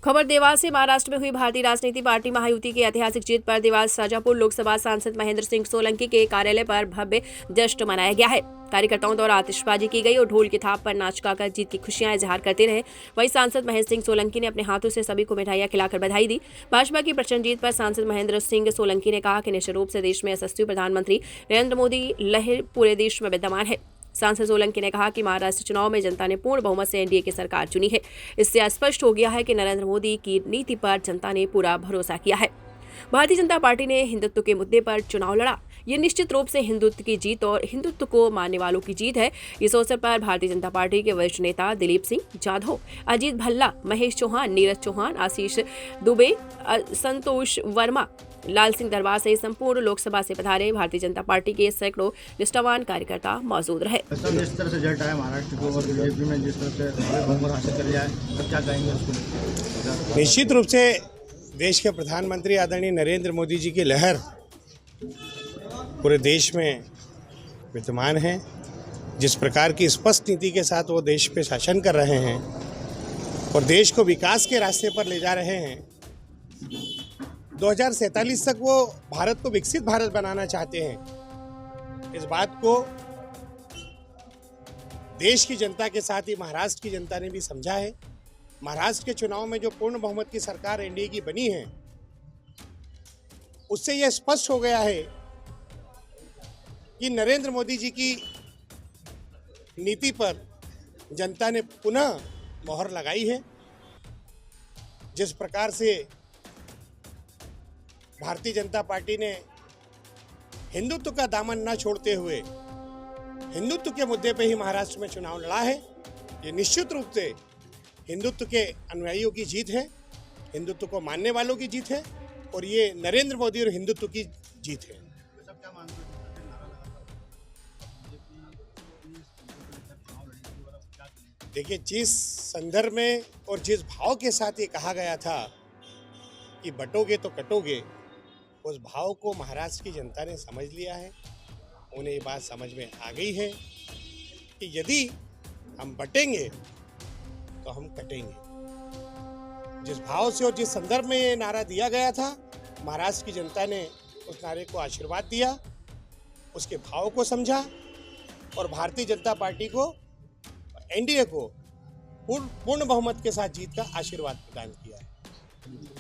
खबर देवास से। महाराष्ट्र में हुई भारतीय राजनीति पार्टी महायुति की ऐतिहासिक जीत पर देवास शाजापुर लोकसभा सांसद महेंद्र सिंह सोलंकी के कार्यालय पर भव्य जश्न मनाया गया है। कार्यकर्ताओं द्वारा आतिशबाजी की गई और ढोल की थाप पर नाच गाकर जीत की खुशियां इजहार करते रहे। वहीं सांसद महेंद्र सिंह सोलंकी ने अपने हाथों से सभी को मिठाइयां खिलाकर बधाई दी। भाजपा की प्रचंड जीत पर सांसद महेंद्र सिंह सोलंकी ने कहा कि निश्चित रूप से देश में यशस्वी प्रधानमंत्री नरेंद्र मोदी लहर पूरे देश में विद्यमान है। सांसद सोलंकी ने कहा कि महाराष्ट्र चुनाव में जनता ने पूर्ण बहुमत से एनडीए की सरकार चुनी है। इससे स्पष्ट हो गया है कि नरेंद्र मोदी की नीति पर जनता ने पूरा भरोसा किया है। भारतीय जनता पार्टी ने हिंदुत्व के मुद्दे पर चुनाव लड़ा। ये निश्चित रूप से हिंदुत्व की जीत और हिंदुत्व को मानने वालों की जीत है। इस अवसर पर भारतीय जनता पार्टी के वरिष्ठ नेता दिलीप सिंह जाधव, अजीत भल्ला, महेश चौहान, नीरज चौहान, आशीष दुबे, संतोष वर्मा, लाल सिंह दरबार से संपूर्ण लोकसभा से पधारे भारतीय जनता पार्टी के सैकड़ों निष्ठावान कार्यकर्ता मौजूद रहे। जिस तरह से रिजल्ट आया महाराष्ट्र को और बीजेपी में जिस तरह से बहुमत हासिल कर लिया है, तो क्या कहेंगे उसको? निश्चित रूप से देश के प्रधानमंत्री आदरणीय नरेंद्र मोदी जी की लहर पूरे देश में विद्यमान है। जिस प्रकार की स्पष्ट नीति के साथ वो देश पे शासन कर रहे हैं और देश को विकास के रास्ते पर ले जा रहे हैं, 2047 तक वो भारत को विकसित भारत बनाना चाहते हैं। इस बात को देश की जनता के साथ ही महाराष्ट्र की जनता ने भी समझा है। महाराष्ट्र के चुनाव में जो पूर्ण बहुमत की सरकार एनडीए की बनी है, उससे यह स्पष्ट हो गया है कि नरेंद्र मोदी जी की नीति पर जनता ने पुनः मोहर लगाई है। जिस प्रकार से भारतीय जनता पार्टी ने हिंदुत्व का दामन न छोड़ते हुए हिंदुत्व के मुद्दे पे ही महाराष्ट्र में चुनाव लड़ा है, ये निश्चित रूप से हिंदुत्व के अनुयायियों की जीत है, हिंदुत्व को मानने वालों की जीत है और ये नरेंद्र मोदी और हिंदुत्व की जीत है। देखिए, जिस संदर्भ में और जिस भाव के साथ ये कहा गया था कि बटोगे तो कटोगे, उस भाव को महाराष्ट्र की जनता ने समझ लिया है। उन्हें ये बात समझ में आ गई है कि यदि हम बटेंगे तो हम कटेंगे। जिस भाव से और जिस संदर्भ में ये नारा दिया गया था, महाराष्ट्र की जनता ने उस नारे को आशीर्वाद दिया, उसके भाव को समझा और भारतीय जनता पार्टी को, एनडीए को पूर्ण बहुमत के साथ जीत का आशीर्वाद प्रदान किया है।